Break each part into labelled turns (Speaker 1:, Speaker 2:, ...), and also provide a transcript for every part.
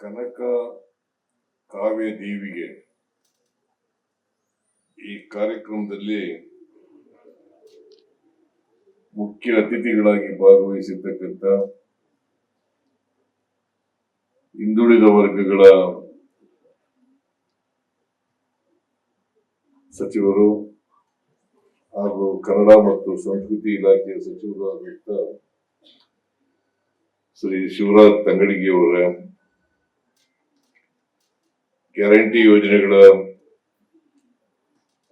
Speaker 1: ಕನಕ ಕಾವ್ಯ ದೀವಿಗೆ ಈ ಕಾರ್ಯಕ್ರಮದಲ್ಲಿ ಮುಖ್ಯ ಅತಿಥಿಗಳಾಗಿ ಭಾಗವಹಿಸಿರ್ತಕ್ಕಂಥ ಹಿಂದುಳಿದ ವರ್ಗಗಳ ಸಚಿವರು ಹಾಗೂ ಕನ್ನಡ ಮತ್ತು ಸಂಸ್ಕೃತಿ ಇಲಾಖೆಯ ಸಚಿವರಾದಂಥ ಶ್ರೀ ಶಿವರಾಜ್ ತಂಗಡಗಿಯವರ, ಗ್ಯಾರಂಟಿ ಯೋಜನೆಗಳ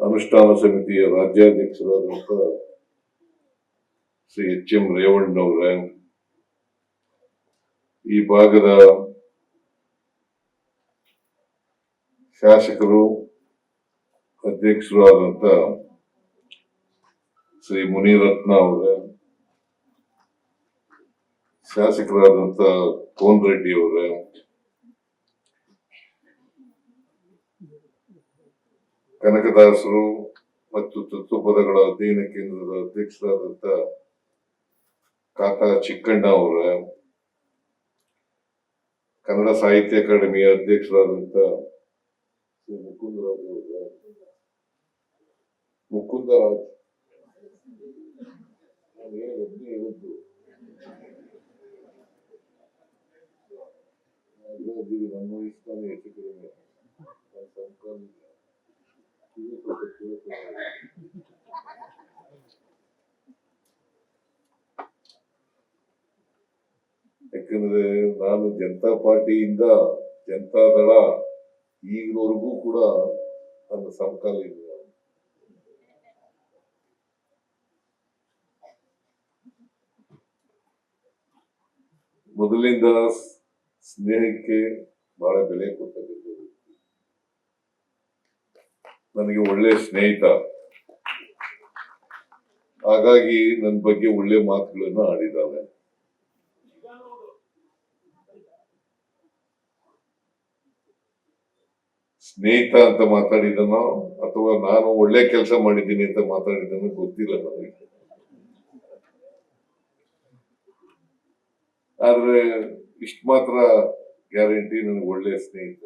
Speaker 1: ಅನುಷ್ಠಾನ ಸಮಿತಿಯ ರಾಜ್ಯಾಧ್ಯಕ್ಷರಾದಂಥ ಶ್ರೀ ಎಚ್.ಎಂ. ರೇವಣ್ಣವರ, ಈ ಭಾಗದ ಶಾಸಕರು ಅಧ್ಯಕ್ಷರಾದಂಥ ಶ್ರೀ ಮುನಿರತ್ನ ಅವರ, ಶಾಸಕರಾದಂಥ ಕೋನ್ ರೆಡ್ಡಿ ಅವರ, ಕನಕದಾಸರು ಮತ್ತು ತತ್ವಪದಗಳ ಅಧ್ಯಯನ ಕೇಂದ್ರದ ಅಧ್ಯಕ್ಷರಾದಂಥ ಕಾಕಾ ಚಿಕ್ಕಣ್ಣ ಅವರ, ಕನ್ನಡ ಸಾಹಿತ್ಯ ಅಕಾಡೆಮಿಯ ಅಧ್ಯಕ್ಷರಾದಂಥ ಶ್ರೀ ಮುಕುಂದರಾಜ್ ಅವರ, ಮುಕುಂದರಾಜ್ ನಮ್ಮ ಇಷ್ಟಾನೆ ಹೆಚ್ಚು ಕಡಿಮೆ ಯಾಕಂದ್ರೆ ನಾನು ಜನತಾ ಪಾರ್ಟಿಯಿಂದ ಜನತಾದಳ ಈಗಿನವರೆಗೂ ಕೂಡ ನನ್ನ ಸಮಕಾಲೀನ. ಮೊದಲಿಂದ ಸ್ನೇಹಕ್ಕೆ ಬಹಳ ಬೆಲೆ ಕೊಟ್ಟದ್ದು, ನನಗೆ ಒಳ್ಳೆ ಸ್ನೇಹಿತ, ಹಾಗಾಗಿ ನನ್ನ ಬಗ್ಗೆ ಒಳ್ಳೆ ಮಾತುಗಳನ್ನು ಆಡಿದ್ದಾನೆ. ಸ್ನೇಹಿತ ಅಂತ ಮಾತಾಡಿದನೋ ಅಥವಾ ನಾನು ಒಳ್ಳೆ ಕೆಲಸ ಮಾಡಿದ್ದೀನಿ ಅಂತ ಮಾತಾಡಿದನೋ ಗೊತ್ತಿಲ್ಲ ನನಗೆ. ಆದ್ರೆ ಇಷ್ಟು ಮಾತ್ರ ಗ್ಯಾರಂಟಿ, ನನಗೆ ಒಳ್ಳೆಯ ಸ್ನೇಹಿತ.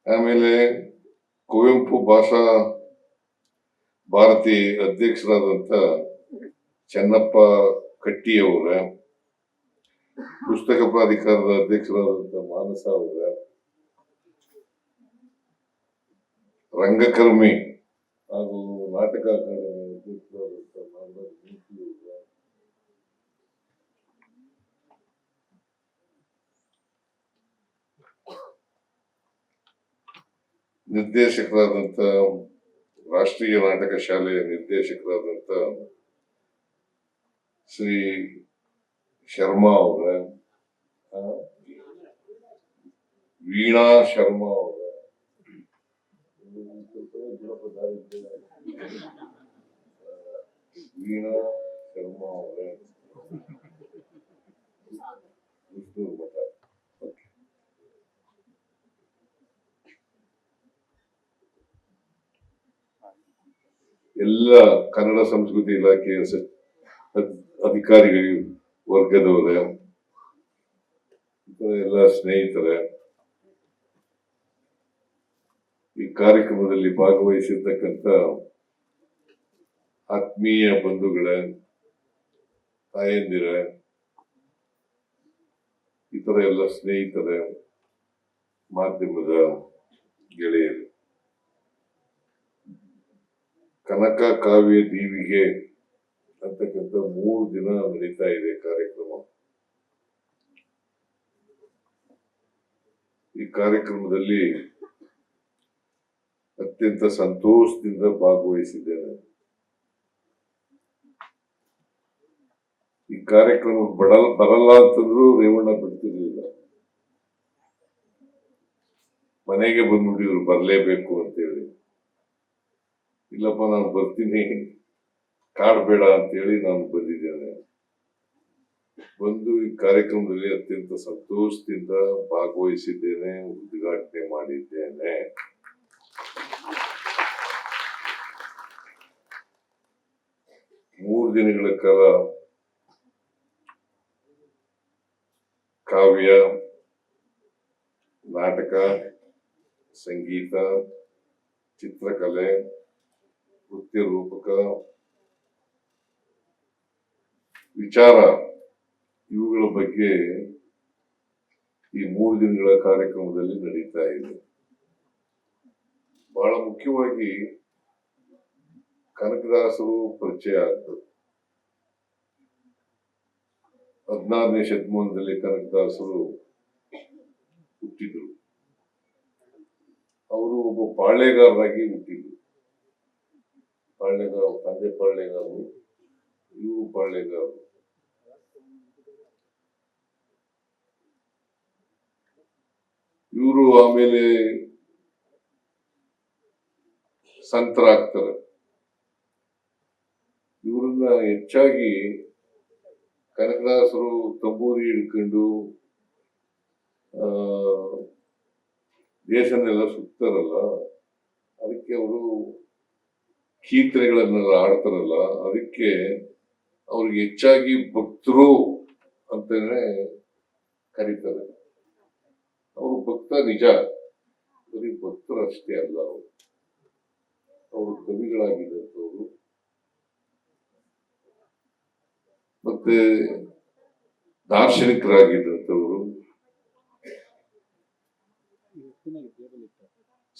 Speaker 1: ಆಮೇಲೆ ಕುವೆಂಪು ಭಾಷಾ ಭಾರತಿ ಅಧ್ಯಕ್ಷರಾದಂಥ ಚೆನ್ನಪ್ಪ ಕಟ್ಟಿಯವರ, ಪುಸ್ತಕ ಪ್ರಾಧಿಕಾರದ ಅಧ್ಯಕ್ಷರಾದಂಥ ಮಾನಸ ಅವರ, ರಂಗಕರ್ಮಿ ಹಾಗೂ ನಾಟಕ ಅಕಾಡೆಮಿ ಅಧ್ಯಕ್ಷರಾದಂಥ ನಾಗರಾಜ್ ಮೂರ್ತಿ ಅವರ, ನಿರ್ದೇಶಕರಾದಂಥ ರಾಷ್ಟ್ರೀಯ ನಾಟಕ ಶಾಲೆಯ ನಿರ್ದೇಶಕರಾದಂಥ ಶ್ರೀ ಶರ್ಮಾ ಅವರ, ವೀಣಾ ಶರ್ಮಾ ಅವರ, ವೀಣಾ ಶರ್ಮಾ ಅವರ, ಎಲ್ಲ ಕನ್ನಡ ಸಂಸ್ಕೃತಿ ಇಲಾಖೆಯ ಅಧಿಕಾರಿಗಳು ವರ್ಗದವರ, ಎಲ್ಲ ಸ್ನೇಹಿತರೆ, ಈ ಕಾರ್ಯಕ್ರಮದಲ್ಲಿ ಭಾಗವಹಿಸಿರ್ತಕ್ಕಂಥ ಆತ್ಮೀಯ ಬಂಧುಗಳ, ತಾಯಂದಿರ, ಇತರ ಎಲ್ಲ ಸ್ನೇಹಿತರ, ಮಾಧ್ಯಮದ ಗೆಳೆಯರು, ಕನಕ ಕಾವ್ಯ ದೀವಿಗೆ ಅಂತಕ್ಕಂಥ 3 ದಿನ ನಡೀತಾ ಇದೆ ಕಾರ್ಯಕ್ರಮ. ಈ ಕಾರ್ಯಕ್ರಮದಲ್ಲಿ ಅತ್ಯಂತ ಸಂತೋಷದಿಂದ ಭಾಗವಹಿಸಿದ್ದೇನೆ. ಈ ಕಾರ್ಯಕ್ರಮ ಬರಲ್ಲ ಅಂತಂದ್ರೂ ರೇವಣ್ಣ ಬಿಡ್ತಿರ್ಲಿಲ್ಲ, ಮನೆಗೆ ಬಂದ್ಬಿಟ್ಟಿದ್ರು ಬರಲೇಬೇಕು ಅಂತೇಳಿ. ಇಲ್ಲಪ್ಪ ನಾನು ಬರ್ತೀನಿ, ಕಾಡ್ಬೇಡ ಅಂತೇಳಿ ನಾನು ಬಂದಿದ್ದೇನೆ. ಬಂದು ಈ ಕಾರ್ಯಕ್ರಮದಲ್ಲಿ ಅತ್ಯಂತ ಸಂತೋಷದಿಂದ ಭಾಗವಹಿಸಿದ್ದೇನೆ, ಉದ್ಘಾಟನೆ ಮಾಡಿದ್ದೇನೆ. ಮೂರು ದಿನಗಳ ಕಾಲ ಕಾವ್ಯ, ನಾಟಕ, ಸಂಗೀತ, ಚಿತ್ರಕಲೆ, ನೃತ್ಯ ರೂಪಕ, ವಿಚಾರ ಇವುಗಳ ಬಗ್ಗೆ ಈ 3 ದಿನಗಳ ಕಾರ್ಯಕ್ರಮದಲ್ಲಿ ನಡೀತಾ ಇದೆ. ಬಹಳ ಮುಖ್ಯವಾಗಿ ಕನಕದಾಸರು ಪರಿಚಯ ಆಗ್ತದೆ. 16ನೇ ಶತಮಾನದಲ್ಲಿ ಕನಕದಾಸರು ಹುಟ್ಟಿದ್ರು. ಅವರು ಒಬ್ಬ ಪಾಳ್ಯಗಾರರಾಗಿ ಹುಟ್ಟಿದ್ರು. ಪಾಳ್ಯಗಾರ, ತಂದೆ ಪಾಳ್ಯಗಾರರು, ಇವರು ಪಾಳ್ಯಗಾರರು. ಇವರು ಆಮೇಲೆ ಸಂತರಾಗ್ತಾರೆ. ಇವರನ್ನ ಹೆಚ್ಚಾಗಿ ಕನಕದಾಸರು ತಂಬೂರಿ ಹಿಡ್ಕೊಂಡು ದೇಶನೆಲ್ಲ ಸುತ್ತಾರಲ್ಲ, ಅದಕ್ಕೆ ಅವರು ಕೀರ್ತನೆಗಳನ್ನೆಲ್ಲ ಆಡ್ತಾರಲ್ಲ, ಅದಕ್ಕೆ ಅವ್ರಿಗೆ ಹೆಚ್ಚಾಗಿ ಭಕ್ತರು ಅಂತಾನೆ ಕರೀತಾರೆ. ಅವರು ಭಕ್ತ ನಿಜ, ಬರೀ ಭಕ್ತರು ಅಷ್ಟೇ ಅಲ್ಲ, ಅವರು ಕವಿಗಳಾಗಿದ್ದಂಥವ್ರು, ಮತ್ತೆ ದಾರ್ಶನಿಕರಾಗಿದ್ದಂಥವ್ರು,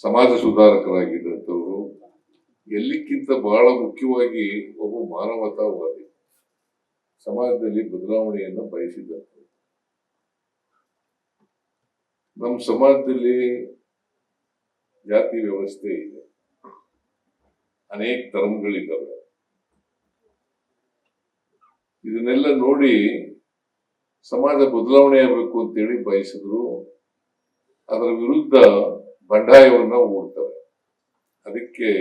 Speaker 1: ಸಮಾಜ ಸುಧಾರಕರಾಗಿದ್ದಂಥವ್ರು, ಎಲ್ಲಿಕ್ಕಿಂತ ಬಹಳ ಮುಖ್ಯವಾಗಿ ಒಬ್ಬ ಮಾನವತಾವಾದಿ, ಸಮಾಜದಲ್ಲಿ ಬದಲಾವಣೆಯನ್ನು ಬಯಸಿದಂಥವ್ರು. ನಮ್ಮ ಸಮಾಜದಲ್ಲಿ ಜಾತಿ ವ್ಯವಸ್ಥೆ ಇದೆ, ಅನೇಕ ಧರ್ಮಗಳಿದ್ದಾವೆ. ಇದನ್ನೆಲ್ಲ ನೋಡಿ ಸಮಾಜ ಬದಲಾವಣೆ ಆಗಬೇಕು ಅಂತೇಳಿ ಬಯಸಿದ್ರು. ಅದರ ವಿರುದ್ಧ ಬಂಡಾಯವನ್ನ ಹೂಡ್ತಾರೆ. ಅದಕ್ಕೆ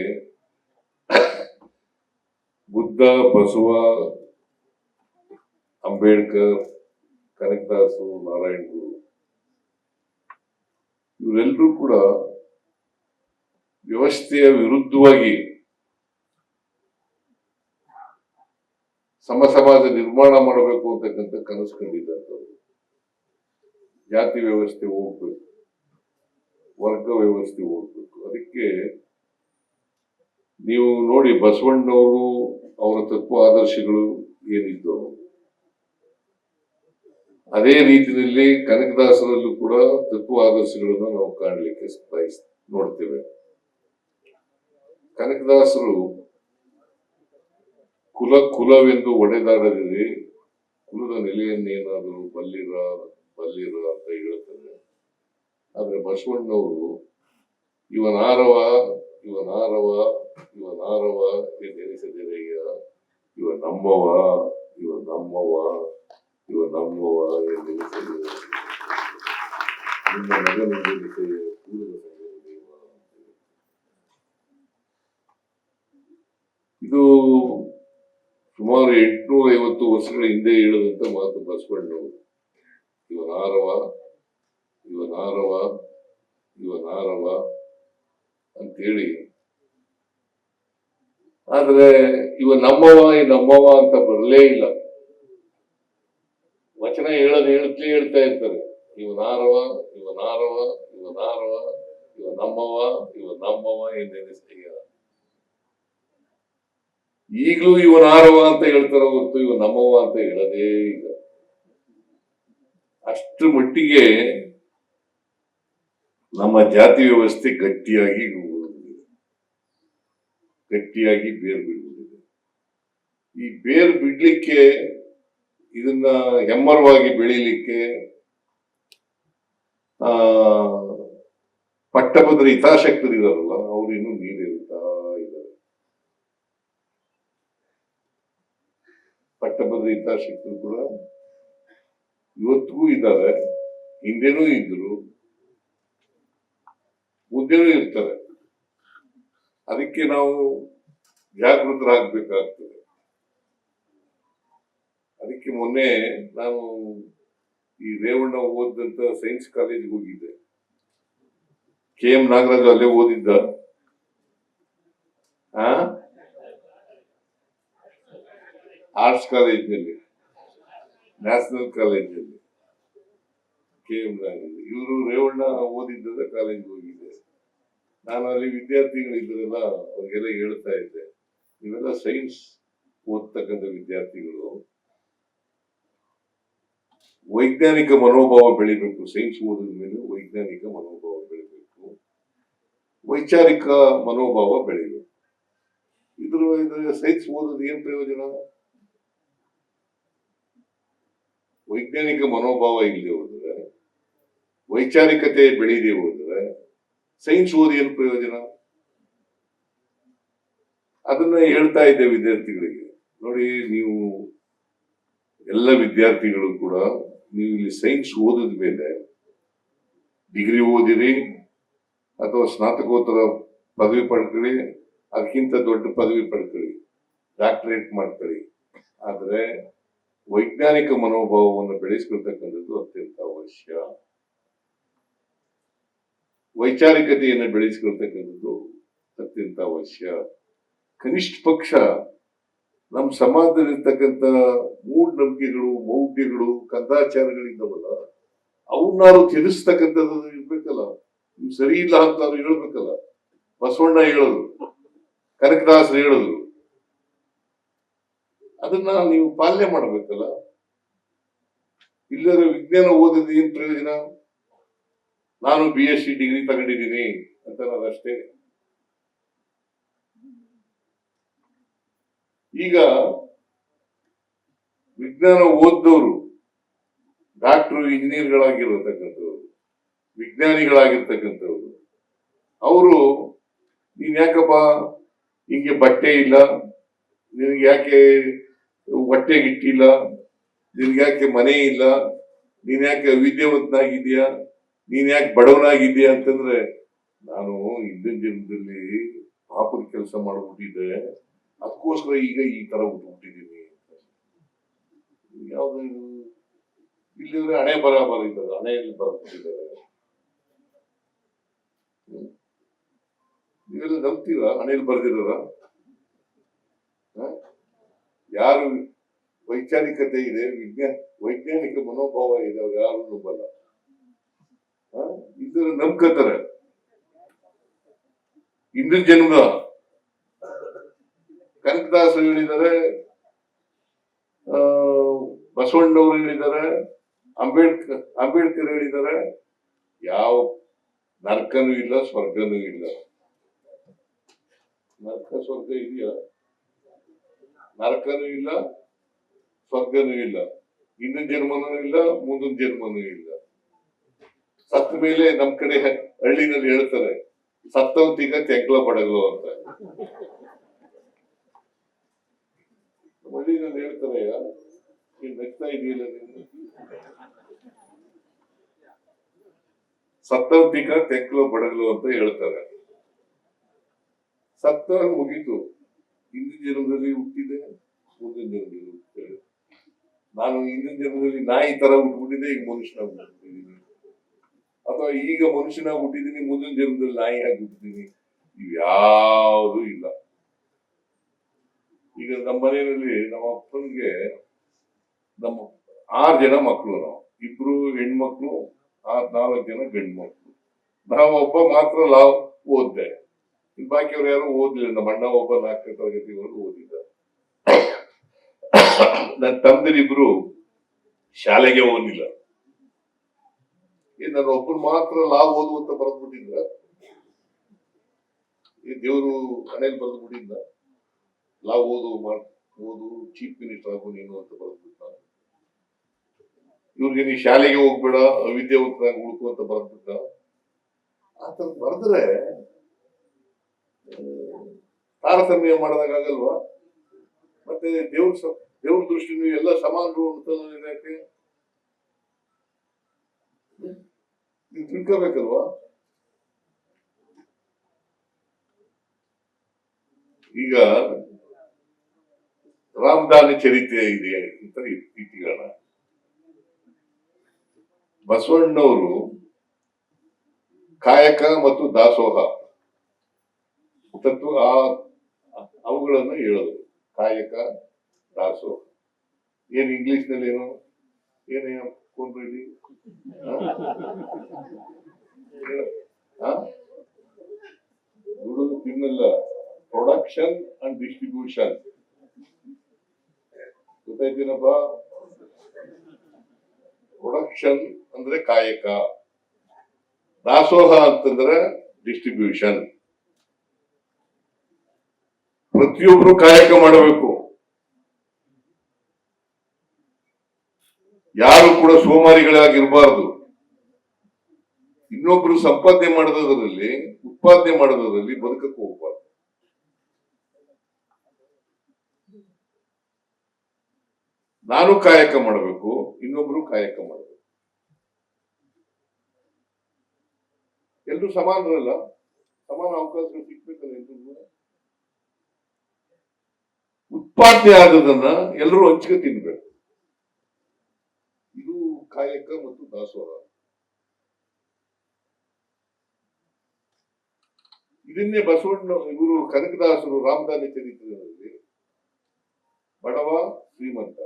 Speaker 1: ಬುದ್ಧ, ಬಸವ, ಅಂಬೇಡ್ಕರ್, ಕನಕದಾಸರು, ನಾರಾಯಣ ಗುರು ಇವರೆಲ್ಲರೂ ಕೂಡ ವ್ಯವಸ್ಥೆಯ ವಿರುದ್ಧವಾಗಿ ಸಮಾಜ ನಿರ್ಮಾಣ ಮಾಡಬೇಕು ಅಂತಕ್ಕಂಥ ಕನಸು ಕಂಡಿದ್ದಂಥವ್ರು. ಜಾತಿ ವ್ಯವಸ್ಥೆ ಹೋಗ್ಬೇಕು, ವರ್ಗ ವ್ಯವಸ್ಥೆ ಹೋಗ್ಬೇಕು. ಅದಕ್ಕೆ ನೀವು ನೋಡಿ, ಬಸವಣ್ಣವರು ಅವರ ತತ್ವ ಆದರ್ಶಗಳು ಏನಿದ್ದವು ಅದೇ ರೀತಿಯಲ್ಲಿ ಕನಕದಾಸರಲ್ಲೂ ಕೂಡ ತತ್ವ ಆದರ್ಶಗಳನ್ನು ನಾವು ಕಾಣಲಿಕ್ಕೆ ನೋಡ್ತೇವೆ. ಕನಕದಾಸರು ಕುಲವೆಂದು ಒಡೆದಾಡದಿರಿ, ಕುಲದ ನೆಲೆಯನ್ನೇನಾದರೂ ಬಲ್ಲಿರ ಅಂತ ಹೇಳ್ತಾರೆ. ಆದ್ರೆ ಬಸವಣ್ಣವರು ಇವನಾರವ ಎಂದೆನಿಸದಿರಯ್ಯ, ಇವ ನಮ್ಮವ ಎಂದೆನಿಸದಿರ, ನಿಮ್ಮ ಮಗನೆಂದೆನಿಸೆಯ ಕೂಡಲ ಸಂಗಮ ದೇವ. ಇದು ಸುಮಾರು 850 ವರ್ಷಗಳ ಹಿಂದೆ ಹೇಳಿದಂತ ಮಾತು ಬಸವಣ್ಣವರು. ಇವನಾರವ ಅಂತೇಳಿ. ಆದ್ರೆ ಇವ ನಮ್ಮವ ಅಂತ ಬರಲೇ ಇಲ್ಲ. ವಚನ ಹೇಳ್ತಾ ಇರ್ತಾರೆ, ಇವನಾರವ ಇವ ನಮ್ಮವ ಎಂದೆನಿಸ್ತೀಯ. ಈಗಲೂ ಇವನಾರವ ಅಂತ ಹೇಳ್ತಾರ ಹೊರತು ಇವ ನಮ್ಮವ ಅಂತ ಹೇಳದೇ ಇಲ್ಲ. ಅಷ್ಟು ಮಟ್ಟಿಗೆ ನಮ್ಮ ಜಾತಿ ವ್ಯವಸ್ಥೆ ಗಟ್ಟಿಯಾಗಿ ಬೇರು ಬಿಡುವುದಿದೆ. ಈ ಬೇರು ಬಿಡ್ಲಿಕ್ಕೆ, ಇದನ್ನ ಹೆಮ್ಮರವಾಗಿ ಬೆಳೀಲಿಕ್ಕೆ ಪಟ್ಟಭದ್ರ ಹಿತಾಸಕ್ತರಿದಾರಲ್ಲ, ಅವ್ರು ಇನ್ನೂ ನೀರಿರುತ್ತಾ ಇದ್ದಾರೆ. ಪಟ್ಟಭದ್ರ ಹಿತಾಸಕ್ತರು ಕೂಡ ಇವತ್ತಿಗೂ ಇದ್ದಾರೆ, ಹಿಂದೆನೂ ಇದ್ರು, ಮುಂದೆನೂ ಇರ್ತಾರೆ. ಅದಕ್ಕೆ ನಾವು ಜಾಗೃತರಾಗಬೇಕಾಗ್ತದೆ. ಅದಕ್ಕೆ ಮೊನ್ನೆ ನಾನು ಈ ರೇವಣ್ಣ ಓದಿದಂತ ಸೈನ್ಸ್ ಕಾಲೇಜ್ಗೆ ಹೋಗಿದ್ದೆ. KM ನಾಗರಾಜು ಅಲ್ಲೇ ಓದಿದ್ದ. ಆರ್ಟ್ಸ್ ಕಾಲೇಜ್ನಲ್ಲಿ, ನ್ಯಾಷನಲ್ ಕಾಲೇಜ್ನಲ್ಲಿ. KM ನಾಗರಾಜ್ ಇವರು ರೇವಣ್ಣ ಓದಿದ್ದ ಕಾಲೇಜ್ಗೆ ಹೋಗಿದ್ದೆ. ನಾನು ಅಲ್ಲಿ ವಿದ್ಯಾರ್ಥಿಗಳಿದ್ರೆಲ್ಲ ಅವ್ರಿಗೆಲ್ಲ ಹೇಳ್ತಾ ಇದ್ದೆ, ನೀವೆಲ್ಲ ಸೈನ್ಸ್ ಓದ್ತಕ್ಕಂಥ ವಿದ್ಯಾರ್ಥಿಗಳು ವೈಜ್ಞಾನಿಕ ಮನೋಭಾವ ಬೆಳಿಬೇಕು. ಸೈನ್ಸ್ ಓದಿದ ಮೇಲೆ ವೈಜ್ಞಾನಿಕ ಮನೋಭಾವ ಬೆಳಿಬೇಕು, ವೈಚಾರಿಕ ಮನೋಭಾವ ಬೆಳಿಬೇಕು. ಇದ್ರ ಸೈನ್ಸ್ ಓದೋದು ಏನ್ ಪ್ರಯೋಜನ? ವೈಜ್ಞಾನಿಕ ಮನೋಭಾವ ಇಲ್ಲದೆ ಹೋದ್ರೆ, ವೈಚಾರಿಕತೆ ಬೆಳೀದೆ ಹೋದ್ರೆ ಸೈನ್ಸ್ ಓದಿ ಏನು ಪ್ರಯೋಜನ? ಅದನ್ನ ಹೇಳ್ತಾ ಇದ್ದೆ ವಿದ್ಯಾರ್ಥಿಗಳಿಗೆ. ನೋಡಿ, ನೀವು ಎಲ್ಲ ವಿದ್ಯಾರ್ಥಿಗಳು ಕೂಡ ನೀವು ಇಲ್ಲಿ ಸೈನ್ಸ್ ಓದಿದ ಮೇಲೆ ಡಿಗ್ರಿ ಓದಿರಿ ಅಥವಾ ಸ್ನಾತಕೋತ್ತರ ಪದವಿ ಪಡ್ಕೊಳ್ಳಿ, ಅದಕ್ಕಿಂತ ದೊಡ್ಡ ಪದವಿ ಪಡ್ಕೊಳ್ಳಿ, ಡಾಕ್ಟರೇಟ್ ಮಾಡ್ಕೊಳ್ಳಿ, ಆದ್ರೆ ವೈಜ್ಞಾನಿಕ ಮನೋಭಾವವನ್ನು ಬೆಳೆಸ್ಕೊಳ್ತಕ್ಕಂಥದ್ದು ಅತ್ಯಂತ ಅವಶ್ಯ. ವೈಚಾರಿಕತೆಯನ್ನು ಬೆಳೆಸ್ಕೊಳ್ತಕ್ಕಂಥದ್ದು ಅತ್ಯಂತ ಅವಶ್ಯ. ಕನಿಷ್ಠ ಪಕ್ಷ ನಮ್ಮ ಸಮಾಜದಲ್ಲಿರ್ತಕ್ಕಂಥ ಮೂಢನಂಬಿಕೆಗಳು, ಮೌಢ್ಯಗಳು, ಕಂದಾಚಾರಗಳಿದ್ದಾವಲ್ಲ, ಅವನ್ನಾರು ತಿಳಿಸ್ತಕ್ಕಂಥದ್ದು ಇರ್ಬೇಕಲ್ಲ. ನೀವು ಸರಿ ಇಲ್ಲ ಅಂತ ಹೇಳ್ಬೇಕಲ್ಲ. ಬಸವಣ್ಣ ಹೇಳೋದು, ಕನಕದಾಸರು ಹೇಳೋದು, ಅದನ್ನ ನೀವು ಪಾಲನೆ ಮಾಡಬೇಕಲ್ಲ. ಇಲ್ಲದ್ರೆ ವಿಜ್ಞಾನ ಓದಿದ ಏನ್ ಪ್ರಯೋಜನ? ನಾನು BSc ಡಿಗ್ರಿ ತಗೊಂಡಿದ್ದೀನಿ ಅಂತ ಅಷ್ಟೇ. ಈಗ ವಿಜ್ಞಾನ ಓದ್ದವರು ಡಾಕ್ಟರ್, ಇಂಜಿನಿಯರ್ಗಳಾಗಿರತಕ್ಕಂಥವ್ರು, ವಿಜ್ಞಾನಿಗಳಾಗಿರ್ತಕ್ಕಂಥವ್ರು, ಅವರು ನೀನ್ ಯಾಕಪ್ಪ ಹಿಂಗೆ ಬಟ್ಟೆ ಇಲ್ಲ, ನಿನ್ಗೆ ಯಾಕೆ ಹೊಟ್ಟೆಗಿಟ್ಟಿಲ್ಲ, ನಿನ್ಗೆ ಯಾಕೆ ಮನೆ ಇಲ್ಲ, ನೀನ್ ಯಾಕೆ ಅವಿದ್ಯಾವಂತನಾಗಿದ್ಯಾ, ನೀನ್ ಯಾಕೆ ಬಡವನಾಗಿದ್ಯಾ ಅಂತಂದ್ರೆ, ನಾನು ಹಿಂದಿನ ಜನ್ಮದಲ್ಲಿ ಪಾಪದ ಕೆಲಸ ಮಾಡ್ಬಿಟ್ಟಿದ್ದೆ, ಅದಕ್ಕೋಸ್ಕರ ಈಗ ಈ ತರ ಹುಟ್ಟುಬಿಟ್ಟಿದ್ದೀನಿ. ಯಾವ್ದು ಇಲ್ಲಿದ್ರೆ ಹಣೆ ಬರಿದ್ದಾರೆ, ಹಣೆಯಲ್ಲಿ ಬರ್ಬಿಟ್ಟಿದ್ದಾರೆ. ನೀವೆಲ್ಲ ನಂಬ್ತೀರಾ ಹಣೆಯಲ್ಲಿ ಬರ್ದಿರೋದ? ಯಾರು ವೈಚಾರಿಕತೆ ಇದೆ, ವೈಜ್ಞಾನಿಕ ಮನೋಭಾವ ಇದೆ, ಅವ್ರು ಯಾರು ನಂಬಲ್ಲ. ಇದ್ರ ನಂಬ್ಕೋತಾರೆ. ಹಿಂದಿನ ಜನ್ಮ ಕನಕದಾಸರು ಹೇಳಿದ್ದಾರೆ, ಬಸವಣ್ಣವರು ಹೇಳಿದ್ದಾರೆ, ಅಂಬೇಡ್ಕರ್ ಹೇಳಿದ್ದಾರೆ, ಯಾವ ನರಕನೂ ಇಲ್ಲ, ಸ್ವರ್ಗನೂ ಇಲ್ಲ. ನರಕ ಸ್ವರ್ಗ ಇದೆಯಾ? ನರಕನೂ ಇಲ್ಲ, ಸ್ವರ್ಗನೂ ಇಲ್ಲ, ಹಿಂದಿನ ಜನ್ಮನೂ ಇಲ್ಲ, ಮುಂದಿನ ಜನ್ಮನೂ ಇಲ್ಲ. ಸತ್ತ ಮೇಲೆ ನಮ್ ಕಡೆ ಹಳ್ಳಿನಲ್ಲಿ ಹೇಳ್ತಾರೆ, ಸತ್ತವಂತೀಗ ತೆಂಕ್ಲ ಪಡಗಲು ಅಂತ. ಹಳ್ಳಿನಲ್ಲಿ ಹೇಳ್ತಾರೆ, ನೀನ್ ನಗ್ತಾ ಇದೆಯಲ್ಲ, ನೀನು ಸತ್ತವಂತಿಕ ತೆಂಕ್ಲ ಬಡಗಲು ಅಂತ ಹೇಳ್ತಾರೆ. ಸತ್ತ ಮುಗೀತು, ಹಿಂದಿನ ಜನ್ಮದಲ್ಲಿ ಹುಟ್ಟಿದೆ, ಮುಂದಿನ ಜನ್ಮದಲ್ಲಿ ಹುಟ್ಟಿದೆ. ನಾನು ಹಿಂದಿನ ಜನ್ಮದಲ್ಲಿ ನಾಯಿ ತರ ಹುಟ್ಬಿಟ್ಟಿದ್ದೆ, ಈಗ ಮನುಷ್ಯನಾಗಿ ಹುಟ್ಟಿದ್ದೀನಿ, ಅಥವಾ ಈಗ ಮನುಷ್ಯನಾಗಿ ಹುಟ್ಟಿದ್ದೀನಿ, ಮುಂದಿನ ಜನ್ಮದಲ್ಲಿ ನಾಯಿ ಆಗಿ ಹುಟ್ಟಿದ್ದೀನಿ. ಇವ್ಯಾವುದೂ ಇಲ್ಲ. ಈಗ ನಮ್ಮ ಮನೆಯಲ್ಲಿ ನಮ್ಮ ಅಪ್ಪನಿಗೆ ನಮ್ಮ 6 ಜನ ಮಕ್ಕಳು, ನಾವು 2 ಹೆಣ್ಮಕ್ಳು, 4 ಜನ ಗಂಡು ಮಕ್ಕಳು. ನಾವು ಒಬ್ಬ ಮಾತ್ರ ಓದ್ದೆ, ಬಾಕಿಯವ್ರು ಯಾರು ಓದ್ಲಿಲ್ಲ. ನಮ್ಮ ಅಣ್ಣ ಒಬ್ಬ 4ನೇ ತರಗತಿವರೆಗೂ ಓದಿದ್ದ. ನನ್ನ ತಮ್ಮದಿರಿಬ್ರು ಶಾಲೆಗೆ ಹೋಗಿಲ್ಲ. ನನ್ನ ಒಬ್ಬರು ಮಾತ್ರ ಓದುವಂತ ಬರೆದ್ಬಿಟ್ಟಿದ್ರ, ಈ ದೇವರು ಹಣೆಯಲ್ಲಿ ಬರೆದ್ಬಿಟ್ಟಿದ್ದ, ಓದು ಚೀಫ್ ಮಿನಿಸ್ಟರ್ ಆಗು ನೀನು ಅಂತ ಬರೆದ್ಬಿಟ್ಟ. ಇವ್ರಿಗೆ ನೀ ಶಾಲೆಗೆ ಹೋಗ್ಬೇಡ, ಅವಿದ್ಯಾವಂತರಾಗಿ ಉಳ್ಕು ಅಂತ ಬರೆದ್ಬಿಟ್ಟ. ಆತರ ಬರೆದ್ರೆ ತಾರತಮ್ಯ ಮಾಡಿದಾಗಲ್ವಾ? ಮತ್ತೆ ದೇವ್ರ ದೃಷ್ಟಿ ನೀವು ಎಲ್ಲ ಸಮಾನರು ಅಂತ ಯಾಕೆ ನೀವು ತಿಳ್ಕೋಬೇಕಲ್ವಾ? ಈಗ ರಾಮದಾನ ಚರಿತ್ರೆ ಇದೆ ಅಂತ ಇಟ್ಟಿಗೋಣ. ಬಸವಣ್ಣವರು ಕಾಯಕ ಮತ್ತು ದಾಸೋಹ ತತ್ವ ಅವುಗಳನ್ನು ಹೇಳೋದು. ಕಾಯಕ, ದಾಸೋಹ. ಏನ್ ಇಂಗ್ಲಿಷ್ ನಲ್ಲಿ ಏನು ಇಟ್ಕೊಂಡ್ರಿ ದುಡಿದು ತಿನ್ನಲ್ಲ, ಪ್ರೊಡಕ್ಷನ್ ಅಂಡ್ ಡಿಸ್ಟ್ರಿಬ್ಯೂಷನ್. ಗೊತ್ತಾಯ್ತೇನಪ್ಪ? ಪ್ರೊಡಕ್ಷನ್ ಅಂದ್ರೆ ಕಾಯಕ, ದಾಸೋಹ ಅಂತಂದ್ರೆ ಡಿಸ್ಟ್ರಿಬ್ಯೂಷನ್. ಪ್ರತಿಯೊಬ್ರು ಕಾಯಕ ಮಾಡಬೇಕು. ಯಾರು ಕೂಡ ಸೋಮಾರಿಗಳಾಗಿರ್ಬಾರ್ದು. ಇನ್ನೊಬ್ರು ಸಂಪಾದನೆ ಮಾಡೋದ್ರಲ್ಲಿ, ಉತ್ಪಾದನೆ ಮಾಡೋದ್ರಲ್ಲಿ ಬದುಕಕ್ಕೆ ಹೋಗ್ಬಾರ್ದು. ನಾನು ಕಾಯಕ ಮಾಡಬೇಕು, ಇನ್ನೊಬ್ರು ಕಾಯಕ ಮಾಡಬೇಕು. ಎಲ್ರು ಸಮಾನರಲ್ಲ, ಸಮಾನ ಅವಕಾಶಗಳು ಸಿಗ್ಬೇಕಲ್ಲ ಎಲ್ರಿಗೂ. ಉತ್ಪಾದನೆ ಆದದನ್ನ ಎಲ್ಲರೂ ಹಂಚಿಗೆ ತಿನ್ಬೇಕು. ಇದು ಕಾಯಕ ಮತ್ತು ದಾಸೋಹ. ಇದನ್ನೇ ಬಸವಣ್ಣ ಇವರು ಕನಕದಾಸರು ರಾಮದಾನಿ ಚರಿತ್ರೆಯಲ್ಲಿ ಬಡವ ಶ್ರೀಮಂತ,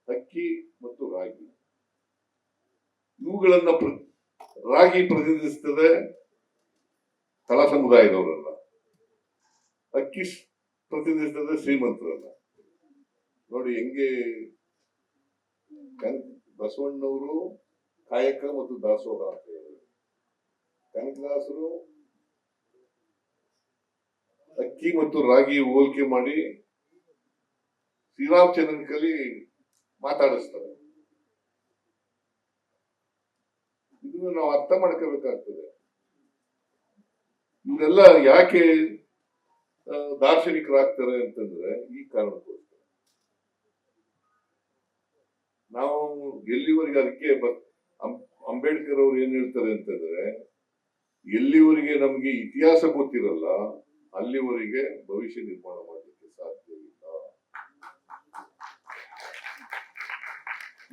Speaker 1: ಅಕ್ಕಿ ಮತ್ತು ರಾಗಿ, ಇವುಗಳನ್ನ ರಾಗಿ ಪ್ರತಿನಿಧಿಸ್ತದೆ ತಳ ಸಮುದಾಯದವರನ್ನ, ಅಕ್ಕಿ ಪ್ರತಿನಿಧಿಸ್ತದೆ ಶ್ರೀಮಂತರನ್ನ. ನೋಡಿ ಹೆಂಗೆ ಬಸವಣ್ಣವರು ಕಾಯಕ ಮತ್ತು ದಾಸೋಹ ಅಂತ ಹೇಳಿದ್ರು. ಕನಕದಾಸರು ಅಕ್ಕಿ ಮತ್ತು ರಾಗಿ ಹೋಲಿಕೆ ಮಾಡಿ ಶ್ರೀರಾಮಚಂದ್ರನ ಕಲಿ ಮಾತಾಡಿಸ್ತಾರೆ. ಇದನ್ನು ನಾವು ಅರ್ಥ ಮಾಡ್ಕೋಬೇಕಾಗ್ತದೆ. ಇವರೆಲ್ಲ ಯಾಕೆ ದಾರ್ಶನಿಕರಾಗ್ತಾರೆ ಅಂತಂದ್ರೆ ಈ ಕಾರಣಕ್ಕೋಸ್ಕರ. ನಾವು ಎಲ್ಲಿವರೆಗೆ ಅದಕ್ಕೆ ಅಂಬೇಡ್ಕರ್ ಅವ್ರು ಏನ್ ಹೇಳ್ತಾರೆ ಅಂತಂದ್ರೆ, ಎಲ್ಲಿವರೆಗೆ ನಮ್ಗೆ ಇತಿಹಾಸ ಗೊತ್ತಿರಲ್ಲ ಅಲ್ಲಿವರೆಗೆ ಭವಿಷ್ಯ ನಿರ್ಮಾಣ ಮಾಡಲಿಕ್ಕೆ ಸಾಧ್ಯವಿಲ್ಲ.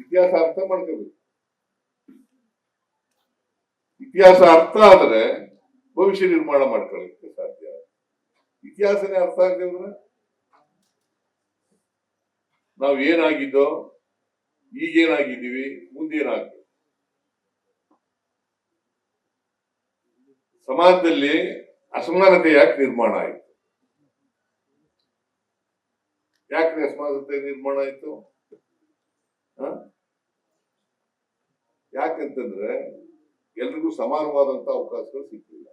Speaker 1: ಇತಿಹಾಸ ಅರ್ಥ ಮಾಡ್ಕೋಬೇಕು. ಇತಿಹಾಸ ಅರ್ಥ ಆದ್ರೆ ಭವಿಷ್ಯ ನಿರ್ಮಾಣ ಮಾಡ್ಕೊಳ್ಳಿಕ್ಕೆ ಸಾಧ್ಯ. ಇತಿಹಾಸನೇ ಅರ್ಥ ಆಗದೆ ನಾವು ಏನಾಗಿದ್ದೋ, ಈಗೇನಾಗಿದ್ದೀವಿ, ಮುಂದೇನಾಗ್ತದೆ. ಸಮಾಜದಲ್ಲಿ ಅಸಮಾನತೆ ಯಾಕೆ ನಿರ್ಮಾಣ ಆಯ್ತು? ಯಾಕೆ ಅಸಮಾನತೆ ನಿರ್ಮಾಣ ಆಯ್ತು? ಯಾಕಂತಂದ್ರೆ ಎಲ್ರಿಗೂ ಸಮಾನವಾದಂತ ಅವಕಾಶಗಳು ಸಿಕ್ಕಿಲ್ಲ.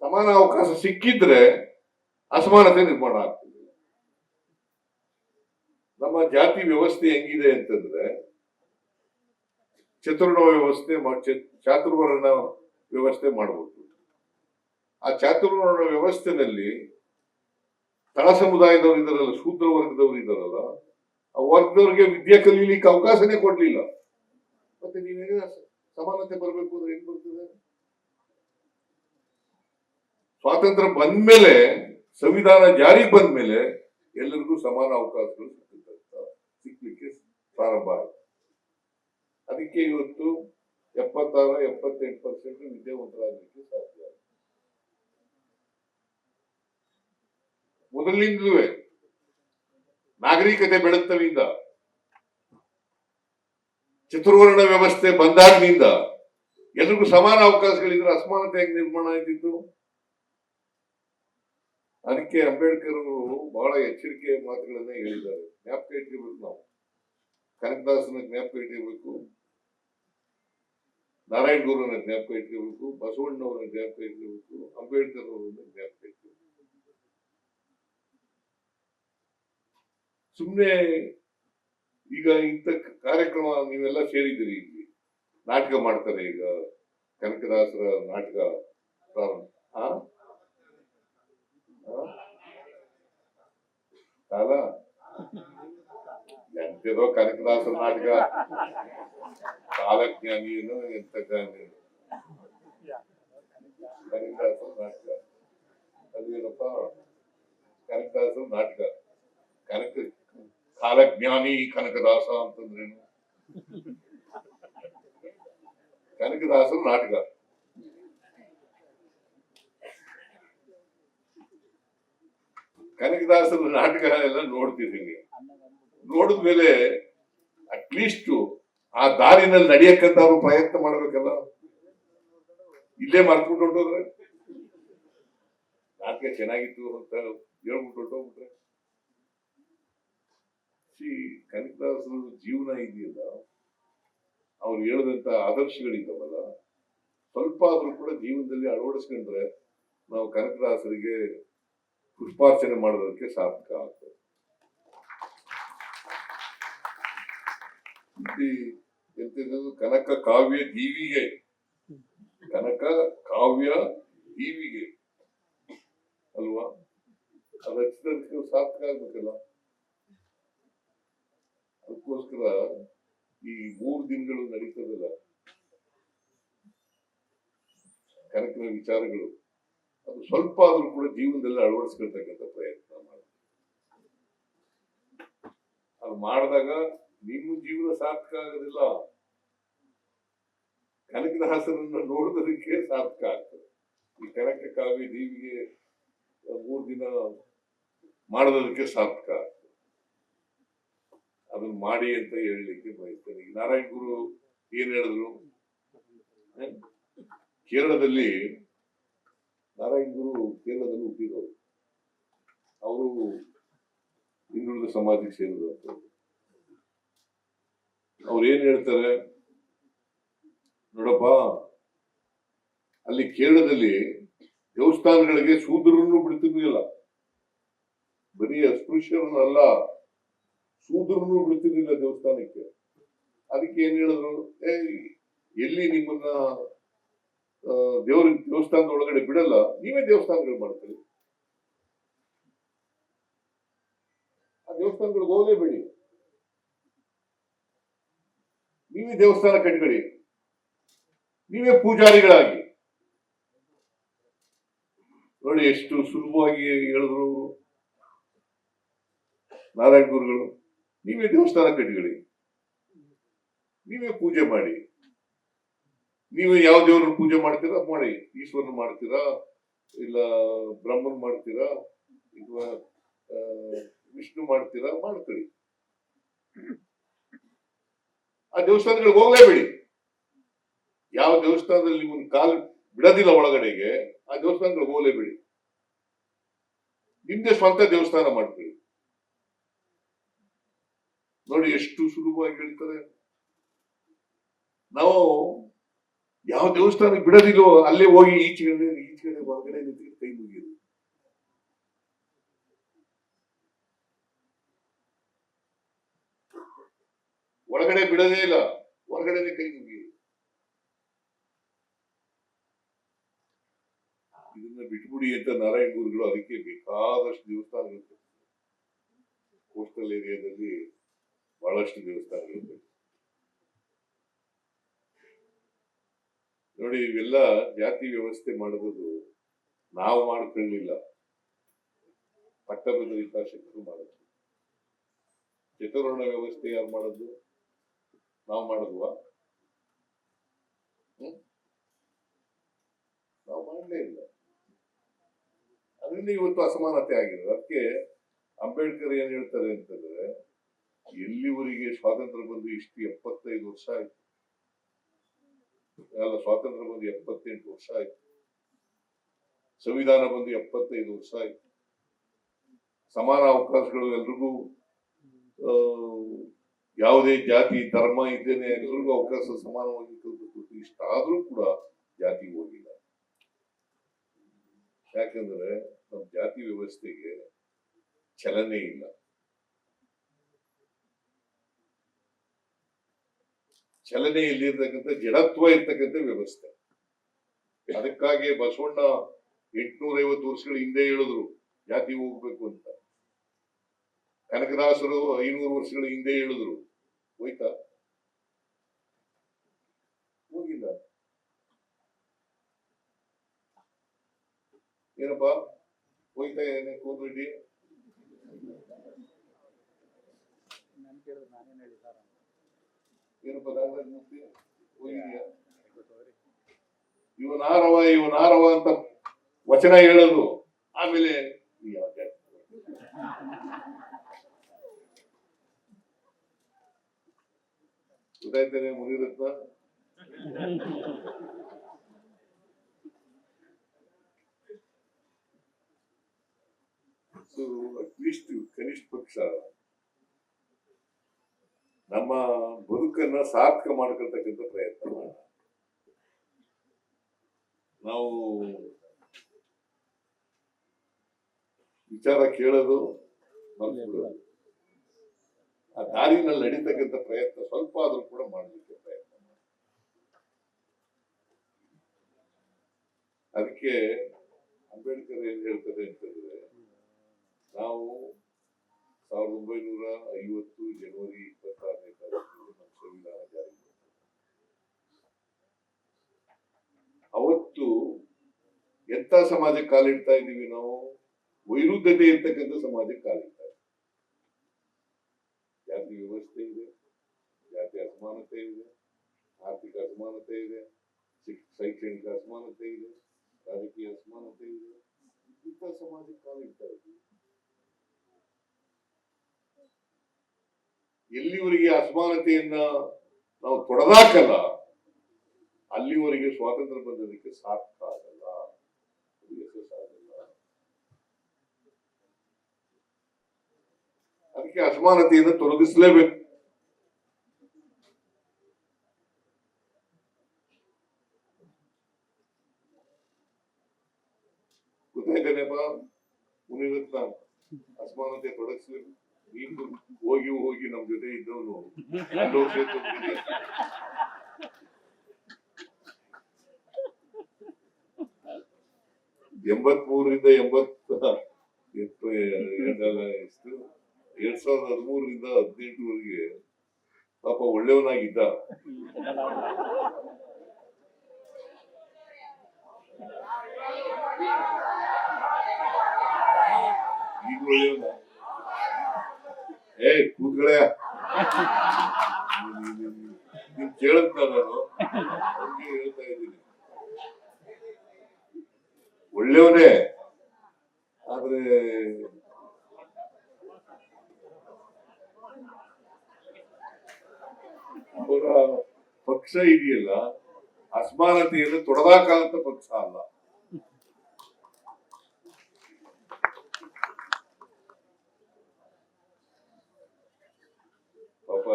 Speaker 1: ಸಮಾನ ಅವಕಾಶ ಸಿಕ್ಕಿದ್ರೆ ಅಸಮಾನತೆ ನಿರ್ಮಾಣ ಆಗ್ತದೆ. ನಮ್ಮ ಜಾತಿ ವ್ಯವಸ್ಥೆ ಹೆಂಗಿದೆ ಅಂತಂದ್ರೆ ಚತುರ್ಣ ವ್ಯವಸ್ಥೆ, ಚಾತುರ್ವರ್ಣ ವ್ಯವಸ್ಥೆ ಮಾಡಬಹುದು. ಆ ಚಾತುರ್ವರ್ಣ ವ್ಯವಸ್ಥೆನಲ್ಲಿ ತಳ ಸಮುದಾಯದವರು ಇದಾರಲ್ಲ, ಶೂದ್ರ ವರ್ಗದವರು ಇದಾರಲ್ಲ, ಆ ವರ್ಗದವ್ರಿಗೆ ವಿದ್ಯೆ ಕಲೀಲಿಕ್ಕೆ ಅವಕಾಶನೇ ಕೊಡ್ಲಿಲ್ಲ. ಮತ್ತೆ ನೀವೇನ ಸಮಾನತೆ ಬರಬೇಕು ಅಂದ್ರೆ ಹೆಂಗ್ ಬರ್ತದೆ? ಸ್ವಾತಂತ್ರ್ಯ ಬಂದ್ಮೇಲೆ, ಸಂವಿಧಾನ ಜಾರಿಗೆ ಬಂದ್ಮೇಲೆ ಎಲ್ಲರಿಗೂ ಸಮಾನ ಅವಕಾಶಗಳು ಸಿಕ್ಲಿಕ್ಕೆ ಪ್ರಾರಂಭ ಆಯಿತು. ಅದಕ್ಕೆ ಇವತ್ತು 76-78% ವಿದ್ಯಾವಂತರಾಗಲಿಕ್ಕೆ ಸಾಧ್ಯ ಆಗಿದೆ. ಮೊದಲಿನಿಂದಲೂ ನಾಗರಿಕತೆ ಬೆಳೆತವಿಂದ, ಚತುರ್ವರ್ಣ ವ್ಯವಸ್ಥೆ ಬಂದಾಗಿನಿಂದ ಎಲ್ರಿಗೂ ಸಮಾನ ಅವಕಾಶಗಳಿದ್ರೆ ಅಸಮಾನತೆ ಹೇಗೆ ನಿರ್ಮಾಣ ಆಯ್ತಿತ್ತು? ಅದಕ್ಕೆ ಅಂಬೇಡ್ಕರ್ ಅವರು ಬಹಳ ಎಚ್ಚರಿಕೆಯ ಮಾತುಗಳನ್ನ ಹೇಳಿದ್ದಾರೆ. ಜ್ಞಾಪಕ ಇಟ್ಟಿರ್ಬೇಕು ನಾವು. ಕನಕದಾಸನ ಜ್ಞಾಪಕ ಇಟ್ಟಿರ್ಬೇಕು, ನಾರಾಯಣ ಗೌರವನ ಜ್ಞಾಪಕ ಇಟ್ಟಿರ್ಬೇಕು, ಬಸವಣ್ಣವರನ್ನ ಜ್ಞಾಪಕ ಇಟ್ಟಿರ್ಬೇಕು, ಅಂಬೇಡ್ಕರ್ ಅವರನ್ನ ಜ್ಞಾಪಕ ಇಟ್ಟಿರ್ಬೇಕು. ಸುಮ್ಮನೆ ಈಗ ಇಂಥ ಕಾರ್ಯಕ್ರಮ ನೀವೆಲ್ಲ ಸೇರಿದ್ದೀರಿ, ಇಲ್ಲಿ ನಾಟಕ ಮಾಡ್ತಾರೆ. ಈಗ ಕನಕದಾಸರ ನಾಟಕ ಪ್ರಾರಂಭ ಕಾಲ ಎಂತದೋ ಕನಕದಾಸರ ನಾಟಕ, ಕಾಲಜ್ಞಾನಿ ಏನೋ ಎಂತ ಕನಕದಾಸರ ನಾಟಕ ಅದೇನಪ್ಪ, ಕನಕದಾಸರ ನಾಟಕ, ಕಾಲಜ್ಞಾನಿ ಕನಕದಾಸ ಅಂತಂದ್ರೇನು? ಕನಕದಾಸರ ನಾಟಕ. ಕನಕದಾಸರ ನಾಟಕ ಎಲ್ಲ ನೋಡ್ತಿದ್ದೀನಿ. ನೋಡಿದ್ಮೇಲೆ ಅಟ್ಲೀಸ್ಟ್ ಆ ದಾರಿನಲ್ಲಿ ನಡೆಯಕ್ಕಂತ ಅವ್ರು ಪ್ರಯತ್ನ ಮಾಡ್ಬೇಕಲ್ಲ. ಇಲ್ಲೇ ಮರ್ತ್ಬಿಟ್ಟು ಹೊಂಟೋದ್ರೆ ನಾಟಕ ಚೆನ್ನಾಗಿತ್ತು ಅಂತ ಹೇಳ್ಬಿಟ್ಟು ಹೊಂಟೋಗ್ಬಿಟ್ರೆ. ಕನಕದಾಸರು ಜೀವನ ಇದೆಯಲ್ಲ, ಅವ್ರು ಹೇಳಿದಂತ ಆದರ್ಶಗಳಿದ್ದಾವಲ್ಲ, ಸ್ವಲ್ಪ ಆದ್ರೂ ಕೂಡ ಜೀವನದಲ್ಲಿ ಅಳವಡಿಸ್ಕೊಂಡ್ರೆ ನಾವು ಕನಕದಾಸರಿಗೆ ಪುಷ್ಪಾರ್ಚನೆ ಮಾಡೋದಕ್ಕೆ ಸಾರ್ಥಕ ಆಗ್ತದೆ. ಕನಕ ಕಾವ್ಯ ದೀವಿಗೆ, ಕನಕ ಕಾವ್ಯ ದೀವಿಗೆ ಅಲ್ವಾ, ಅದು ಹಚ್ಚಿದಕ್ಕೆ ಸಾರ್ಥಕ ಆಗ್ಬೇಕಲ್ಲ. ಅದಕ್ಕೋಸ್ಕರ ಈ 3 ದಿನಗಳು ನಡೀತದಲ್ಲ ಕನಕನ ವಿಚಾರಗಳು, ಅದು ಸ್ವಲ್ಪ ಆದ್ರೂ ಕೂಡ ಜೀವನದಲ್ಲಿ ಅಳವಡಿಸ್ಕೊಳ್ತಕ್ಕಂಥ ಪ್ರಯತ್ನ ಮಾಡಿ. ಅದು ಮಾಡಿದಾಗ ನಿಮ್ಮ ಜೀವನ ಸಾರ್ಥಕ ಆಗೋದಿಲ್ಲ, ಕನಕದಾಸರನ್ನ ನೋಡೋದಕ್ಕೆ ಸಾರ್ಥಕ ಆಗ್ತದೆ. ಈ ಕನಕ ಕಾವ್ಯ ದೀವಿಗೆ 3 ದಿನ ಮಾಡೋದಕ್ಕೆ ಸಾರ್ಥಕ ಆಗ್ತದೆ. ಅದನ್ನ ಮಾಡಿ ಅಂತ ಹೇಳಲಿಕ್ಕೆ ಬಯಸ್ತೇನೆ. ನಾರಾಯಣ ಗುರು ಏನ್ ಹೇಳಿದ್ರು, ಕೇರಳದಲ್ಲಿ ನಾರಾಯಣ ಗುರು ಕೇರಳದಲ್ಲಿ ಹುಟ್ಟಿದವರು, ಅವರು ಹಿಂದುಳಿದ ಸಮಾಜಕ್ಕೆ ಸೇರಿದಂತ. ಅವ್ರು ಏನ್ ಹೇಳ್ತಾರೆ ನೋಡಪ್ಪ, ಅಲ್ಲಿ ಕೇರಳದಲ್ಲಿ ದೇವಸ್ಥಾನಗಳಿಗೆ ಶೂದ್ರರನ್ನು ಬಿಡ್ತಿರ್ಲಿಲ್ಲ, ಬರೀ ಅಸ್ಪೃಶ್ಯರನ್ನಲ್ಲ, ಶೂದ್ರನ್ನು ಬಿಡ್ತಿರ್ಲಿಲ್ಲ ದೇವಸ್ಥಾನಕ್ಕೆ. ಅದಕ್ಕೆ ಏನ್ ಹೇಳಿದ್ರು, ಎಲ್ಲಿ ನಿಮ್ಮನ್ನ ದೇವಸ್ಥಾನದ ಒಳಗಡೆ ಬಿಡಲ್ಲ, ನೀವೇ ದೇವಸ್ಥಾನಗಳು ಮಾಡ್ತೀರಿ, ಆ ದೇವಸ್ಥಾನಗಳಿಗೆ ಹೋಗಲೇಬೇಡಿ, ನೀವೇ ದೇವಸ್ಥಾನ ಕಟ್ಕೊಳ್ಳಿ, ನೀವೇ ಪೂಜಾರಿಗಳಾಗಿ. ನೋಡಿ ಎಷ್ಟು ಸುಲಭವಾಗಿ ಹೇಳಿದ್ರು ನಾರಾಯಣ ಗುರುಗಳು. ನೀವೇ ದೇವಸ್ಥಾನ ಕಟ್ಕೊಳ್ಳಿ, ನೀವೇ ಪೂಜೆ ಮಾಡಿ, ನೀವೇ ಯಾವ ದೇವ್ರನ್ನ ಪೂಜೆ ಮಾಡ್ತೀರಾ ಮಾಡಿ, ಈಶ್ವರನ ಮಾಡ್ತೀರಾ ಇಲ್ಲ ಬ್ರಹ್ಮನ್ ಮಾಡ್ತೀರಾ ಇಲ್ಲ ವಿಷ್ಣು ಮಾಡ್ತೀರಾ ಮಾಡ್ಕೊಳ್ಳಿ, ಆ ದೇವಸ್ಥಾನಗಳಿಗೆ ಹೋಗ್ಲೇಬೇಡಿ. ಯಾವ ದೇವಸ್ಥಾನದಲ್ಲಿ ನಿಮ್ಮನ್ನ ಕಾಲು ಬಿಡೋದಿಲ್ಲ ಒಳಗಡೆಗೆ, ಆ ದೇವಸ್ಥಾನಗಳಿಗೆ ಹೋಗ್ಲೇಬೇಡಿ, ನಿಮ್ದೇ ಸ್ವಂತ ದೇವಸ್ಥಾನ ಮಾಡ್ಕೊಳ್ಳಿ. ನೋಡಿ ಎಷ್ಟು ಸುಲಭವಾಗಿ ಹೇಳ್ತಾರೆ. ನಾವು ಯಾವ ದೇವಸ್ಥಾನಕ್ಕೆ ಬಿಡೋದಿಲ್ಲೋ ಅಲ್ಲೇ ಹೋಗಿ ಈಚೆಗಡೆ ಹೊರಗಡೆ ನಿಂತು ಕೈ ಮುಗಿಯೋದು. ಒಳಗಡೆ ಬಿಡೋದೇ ಇಲ್ಲ, ಹೊರಗಡೆ ಕೈ ಮುಗಿ. ಇದನ್ನ ಬಿಟ್ಬಿಡಿ ಅಂತ ನಾರಾಯಣ ಗುರುಗಳು ಅದಕ್ಕೆ ಬೇಕಾದಷ್ಟು ದೇವಸ್ಥಾನಗಳು, ಕೋಸ್ಟಲ್ ಏರಿಯಾದಲ್ಲಿ ಬಹಳಷ್ಟು ದೇವಸ್ಥಾನಗಳು. ನೋಡಿ ಇವೆಲ್ಲ ಜಾತಿ ವ್ಯವಸ್ಥೆ ಮಾಡೋದು ನಾವು ಮಾಡ್ಕೊಳ್ಳಿಲ್ಲ, ಪಟ್ಟಭದ್ರಿಕಾ ಶಕ್ತರು ಮಾಡಿದ್ರು. ಚತುರ್ವರ್ಣ ವ್ಯವಸ್ಥೆ ಯಾರು ಮಾಡೋದು? ನಾವು ಮಾಡಿದ್ವಾ? ನಾವು ಮಾಡಲೇ ಇಲ್ಲ. ಅದರಿಂದ ಇವತ್ತು ಅಸಮಾನತೆ ಆಗಿದೆ. ಅದಕ್ಕೆ ಅಂಬೇಡ್ಕರ್ ಏನ್ ಹೇಳ್ತಾರೆ ಅಂತಂದ್ರೆ, ಎಲ್ಲಿವರೆಗೆ ಸ್ವಾತಂತ್ರ್ಯ ಬಂದು ಇಷ್ಟು 75 ವರ್ಷ ಆಯ್ತು, ಅಲ್ಲ ಸ್ವಾತಂತ್ರ್ಯ ಬಂದು 78 ವರ್ಷ ಆಯ್ತು, ಸಂವಿಧಾನ ಬಂದು 75 ವರ್ಷ ಆಯ್ತು, ಸಮಾನ ಅವಕಾಶಗಳು ಎಲ್ರಿಗೂ, ಯಾವುದೇ ಜಾತಿ ಧರ್ಮ ಇದ್ದೇನೆ ಎಲ್ರಿಗೂ ಅವಕಾಶ ಸಮಾನವಾಗಿ ಕಲ್ಪಿಸ್ಬೇಕು. ಇಷ್ಟಾದ್ರೂ ಕೂಡ ಜಾತಿ ಹೋಗಿಲ್ಲ. ಯಾಕಂದ್ರೆ ನಮ್ಮ ಜಾತಿ ವ್ಯವಸ್ಥೆಗೆ ಚಲನೆ ಇಲ್ಲ. ಚಲನೆ ಇಲ್ಲಿರ್ತಕ್ಕಂಥ ಜಡತ್ವ ಇರ್ತಕ್ಕಂಥ ವ್ಯವಸ್ಥೆ. ಅದಕ್ಕಾಗಿ ಬಸವಣ್ಣ 850 ವರ್ಷಗಳ ಹಿಂದೆ ಹೇಳಿದ್ರು ಜಾತಿ ಹೋಗ್ಬೇಕು ಅಂತ. ಕನಕದಾಸರು 500 ವರ್ಷಗಳ ಹಿಂದೆ ಹೇಳಿದ್ರು. ಹೋಯ್ತಾ? ಹೋಗಿಲ್ಲ. ಏನಪ್ಪಾ ಹೋಯ್ತಾ? ಏನೇ ಕೋದ್ರೆಡ್ಡಿ ಏನಪ್ಪ ನಾಗರಾಜ್ ಮೂರ್ತಿ ಹೋಗಿದ್ಯಾ? ಇವನಾರವ ಅಂತ ವಚನ ಹೇಳೋದು, ಆಮೇಲೆ ಗೊತ್ತಾಯ್ತಾನೆ ಮುನಿರತ್ನ. ಸೊ ಅಟ್ಲೀಸ್ಟ್ ಕನಿಷ್ಠ ಪಕ್ಷ ನಮ್ಮ ಬದುಕನ್ನ ಸಾರ್ಥಕ ಮಾಡ್ಕೊಳ್ತಕ್ಕಂಥ ಪ್ರಯತ್ನ ಮಾಡೋಣ. ನಾವು ವಿಚಾರ ಕೇಳೋದು ಮರ್ತ್ಬಿಡೋದು, ಆ ದಾರಿನಲ್ಲಿ ನಡೀತಕ್ಕಂಥ ಪ್ರಯತ್ನ ಸ್ವಲ್ಪ ಆದ್ರೂ ಕೂಡ ಮಾಡಲಿಕ್ಕೆ ಪ್ರಯತ್ನ ಮಾಡಿ. ಅದಕ್ಕೆ ಅಂಬೇಡ್ಕರ್ ಏನ್ ಹೇಳ್ತಾರೆ ಅಂತಂದ್ರೆ, ನಾವು 1950 ಜನವರಿ 26ನೇ ತಾರೀಕು ನಮ್ಮ ಸಂವಿಧಾನ ಜಾರಿ ಮಾಡಿದ್ರು. ಅವತ್ತು ಎಂತ ಸಮಾಜಕ್ಕೆ ಕಾಲಿಡ್ತಾ ಇದ್ದೀವಿ ನಾವು? ವೈರುಧ್ಯತೆ ಇರ್ತಕ್ಕಂಥ ಸಮಾಜಕ್ಕೆ ಕಾಲಿಡ್ತಾ ಇದ್ದೀವಿ. ಜಾತಿ ವ್ಯವಸ್ಥೆ ಇದೆ, ಜಾತಿ ಅಸಮಾನತೆ ಇದೆ, ಆರ್ಥಿಕ ಅಸಮಾನತೆ ಇದೆ, ಶೈಕ್ಷಣಿಕ ಅಸಮಾನತೆ ಇದೆ, ರಾಜಕೀಯ ಅಸಮಾನತೆ ಇದೆ. ಇಂಥ ಸಮಾಜಕ್ಕೆ ಕಾಲಿಡ್ತಾ ಇದ್ದೀವಿ. ಎಲ್ಲಿವರೆಗೆ ಅಸಮಾನತೆಯನ್ನ ನಾವು ತೊಡೆದಾಕಲ್ಲ, ಅಲ್ಲಿವರೆಗೆ ಸ್ವಾತಂತ್ರ್ಯ ಬಂದದಕ್ಕೆ ಸಾರ್ಥಕ ಆಗಲ್ಲ, ಯಶಸ್ಸಾಗಲ್ಲ. ಅದಕ್ಕೆ ಅಸಮಾನತೆಯನ್ನು ತೊಲಗಿಸಲೇಬೇಕು. ಗೊತ್ತಾಯ್ತೇನೆಪ್ಪ ಮುನಿರತ್ನ, ಅಸಮಾನತೆ ತೊಡಗಿಸ್ಬೇಕು. ನೀನು ಹೋಗಿ ಹೋಗಿ ನಮ್ ಜೊತೆ ಇದ್ದವನು 83ರಿಂದ 2013ರಿಂದ 18ವರೆಗೆ ಪಾಪ ಒಳ್ಳೆಯವನಾಗಿದ್ದ. ಈಗ ಒಳ್ಳೆಯವನ? ಕೂತ್ಗಳೇ, ನೀನ್ ಕೇಳಂತ ನಾನು ಅವ್ರಿಗೆ ಹೇಳ್ತಾ ಇದ್ದೀನಿ. ಒಳ್ಳೆಯವನೇ, ಆದ್ರೆ ಅವರ ಪಕ್ಷ ಇದೆಯಲ್ಲ, ಅಸಮಾನತೆಯನ್ನು ತೊಡೆದಾಕಂತ ಪಕ್ಷ ಅಲ್ಲ. ಪಾಪ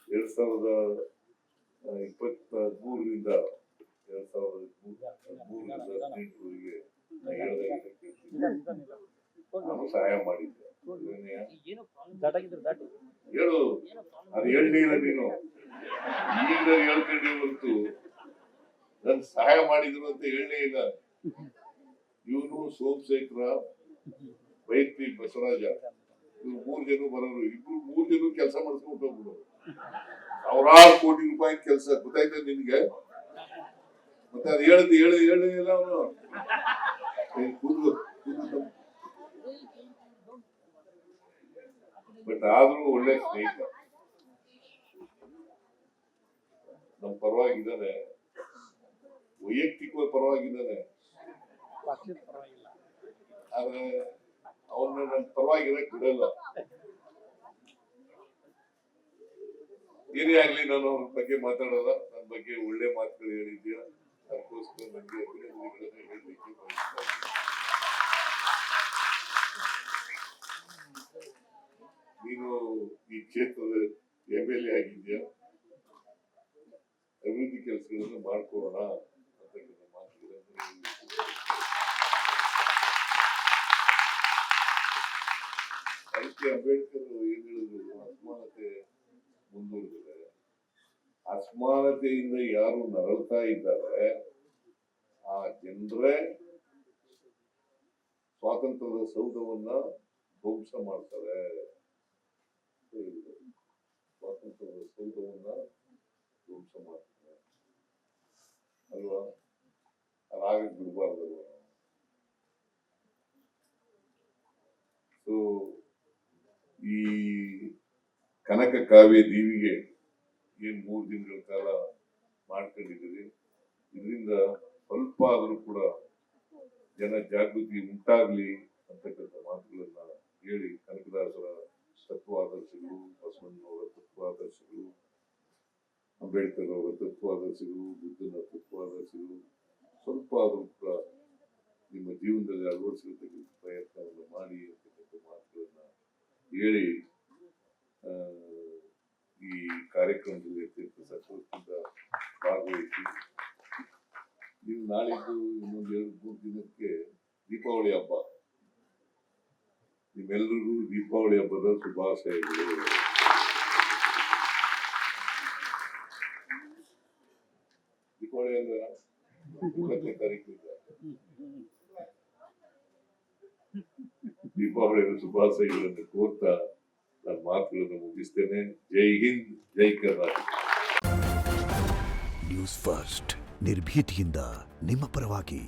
Speaker 1: 2023ರಿಂದ 2018ವರೆಗೆ ನಾನು ಸಹಾಯ ಮಾಡಿದ್ದೆ. ಹೇಳು, ಅದು ಹೇಳಲಿಲ್ಲ ನೀನು. ಈಗ ಹೇಳ್ಕೊಂಡೆ ಹೊರತು ನನ್ ಸಹಾಯ ಮಾಡಿದ್ರು ಅಂತ ಹೇಳಲೇ ಇಲ್ಲ. ಇವನು ಸೋಮಶೇಖರ, ಬೈತ್ರಿ ಬಸವರಾಜ, ಇವ್ರು 3 ಜನ ಬರೋರು. ಇಬ್ರು 3 ಜನ ಕೆಲಸ ಮಾಡಿಸ್ಕೊಂಡು ಹೋಗ್ಬಿಡೋರು. ಸಾವಿರಾರು ಕೋಟಿ ರೂಪಾಯಿ ಕೆಲಸ. ಗೊತ್ತಾಯ್ತ ನಿನ್ಗೆ? ಮತ್ತೆ ಅದು ಹೇಳಿಲ್ಲ ಅವನು. ಬಟ್ ಆದ್ರೂ ಒಳ್ಳೆ ಸ್ನೇಹಿತ, ನಮ್ ಪರವಾಗಿದ್ದಾನೆ, ವೈಯಕ್ತಿಕವಾಗಿ ಪರವಾಗಿದ್ದಾನೆ. ಆದ್ರೆ ಅವನ್ನ ನನ್ನ ಪರವಾಗಿರಕ್ ಬಿಡಲ್ಲ. ಏನೇ ಆಗ್ಲಿ ನಾನು ಅವ್ರ ಬಗ್ಗೆ ಮಾತಾಡೋಲ್ಲ. ನನ್ನ ಬಗ್ಗೆ ಒಳ್ಳೆ ಮಾತುಗಳು ಹೇಳಿದ್ಯಾ, ಅದಕ್ಕೋಸ್ಕರ ನನಗೆ ಅಭಿನಂದನೆಗಳನ್ನ ಹೇಳಲಿಕ್ಕೆ ಬಯಸ್ತಾ ಇದ್ದೀನಿ. ನೀನು ಈ ಕ್ಷೇತ್ರದ MLA ಆಗಿದ್ಯಾ, ಅಭಿವೃದ್ಧಿ ಕೆಲಸಗಳನ್ನು ಮಾಡ್ಕೊಳ್ಳೋಣ ಅಂತಕ್ಕಂಥ ಮಾತುಗಳನ್ನು ಅದಕ್ಕೆ ಅಂಬೇಡ್ಕರ್ ಏನ್ ಹೇಳಿದ್ರು, ಅಸಮಾನತೆ ಮುಂದುವರೆದಿದೆ. ಅಸಮಾನತೆಯಿಂದ ಯಾರು ನರಳ್ತಾ ಇದ್ದಾರೆ ಆ ಜನರೇ ಸ್ವಾತಂತ್ರ್ಯದ ಸೌಧವನ್ನ ಧ್ವಂಸ ಮಾಡ್ತಾರೆ. ಸ್ವಾತಂತ್ರ್ಯದ ಸೌಧವನ್ನ ಧ್ವಂಸ ಮಾಡ್ತಾರೆ ಅಲ್ವಾ? ಅದಾಗಕ್ಕೆ ಬಿಡಬಾರ್ದಲ್ವ? ಸೊ ಈ ಕನಕ ಕಾವ್ಯ ದೀವಿಗೆ ಏನ್ 3 ದಿನಗಳ ಕಾಲ ಮಾಡ್ಕೊಂಡಿದ್ದೀರಿ, ಇದರಿಂದ ಸ್ವಲ್ಪ ಆದ್ರೂ ಕೂಡ ಜನ ಜಾಗೃತಿ ಉಂಟಾಗ್ಲಿ ಅಂತಕ್ಕಂಥ ಮಾತುಗಳನ್ನ ಹೇಳಿ, ಕನಕದಾಸರ ತತ್ವಾದರ್ಶಗಳು, ಬಸವಣ್ಣನವರ ತತ್ವಾದರ್ಶಗಳು, ಅಂಬೇಡ್ಕರ್ ಅವರ ತತ್ವಾದರ್ಶಗಳು, ಬುದ್ಧನ ತತ್ವಾದರ್ಶಗಳು ಸ್ವಲ್ಪ ಆದರೂ ಕೂಡ ನಿಮ್ಮ ಜೀವನದಲ್ಲಿ ಅಳವಡಿಸಿರ್ತಕ್ಕಂಥ ಪ್ರಯತ್ನವನ್ನು ಮಾಡಿ ಅಂತಕ್ಕಂಥ ಮಾತುಗಳನ್ನ ಹೇಳಿ ಈ ಕಾರ್ಯಕ್ರಮದಲ್ಲಿ ಅತ್ಯಂತ ಸಂತೋಷದಿಂದ ಭಾಗವಹಿಸಿ ನೀವು ನಾಳಿದ್ದು ಇನ್ನೊಂದು 2-3 ದಿನಕ್ಕೆ ದೀಪಾವಳಿ ಹಬ್ಬ. ನಿಮ್ಮೆಲ್ಲರಿಗೂ ದೀಪಾವಳಿ ಹಬ್ಬದ ಶುಭಾಶಯಗಳು. ದೀಪಾವಳಿ ಅಂದ್ರೆ 20ನೇ ತಾರೀಕು. ದೀಪಾವಳಿಯ ಶುಭಾಶಯಗಳನ್ನು ಕೋರ್ತಾ ನನ್ನ ಮಾತುಗಳನ್ನು ಮುಗಿಸ್ತೇನೆ. ಜೈ ಹಿಂದ್, ಜೈ ಕರ್ನಾಟಕ.
Speaker 2: ನ್ಯೂಸ್ ಫಸ್ಟ್ ನಿರ್ಭೀತಿಯಿಂದ ನಿಮ್ಮ ಪರವಾಗಿ.